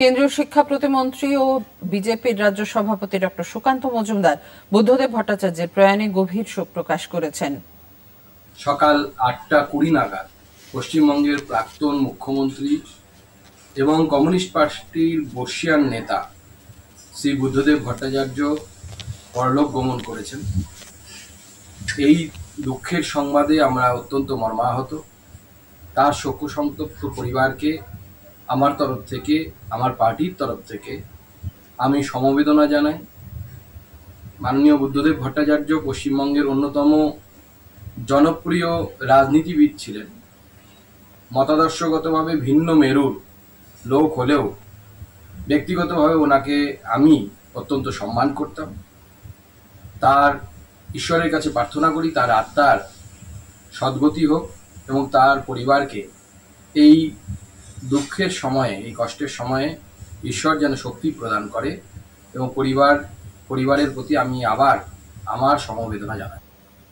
কেন্দ্রীয় শিক্ষা প্রতিমন্ত্রী ও বিজেপির রাজ্য সভাপতি ডক্টর সুকান্ত মজুমদার বুদ্ধদেব ভট্টাচার্যের প্রয়াণে গভীর শোক প্রকাশ করেছেন। সকাল 8:20 নাগাদ পশ্চিমবঙ্গের প্রাক্তন মুখ্যমন্ত্রী এবং কমিউনিস্ট পার্টির বর্ষীয়ান নেতা শ্রী বুদ্ধদেব ভট্টাচার্য পরলোক গমন করেছেন। এই দুঃখের সংবাদে আমরা অত্যন্ত মর্মাহত। তার শোকসন্তপ্ত পরিবারকে আমার তরফ থেকে, আমার পার্টির তরফ থেকে আমি সমবেদনা জানাই। মাননীয় বুদ্ধদেব ভট্টাচার্য পশ্চিমবঙ্গের অন্যতম জনপ্রিয় রাজনীতিবিদ ছিলেন। মতাদর্শগতভাবে ভিন্ন মেরুর লোক হলেও ব্যক্তিগতভাবে ওনাকে আমি অত্যন্ত সম্মান করতাম। তার ঈশ্বরের কাছে প্রার্থনা করি তার আত্মার সদ্গতি হোক এবং তার পরিবারকে এই দুঃখের সময়ে, এই কষ্টের সময়ে ঈশ্বর যেন শক্তি প্রদান করে এবং পরিবারের প্রতি আমি আবার আমার সমবেদনা জানাই।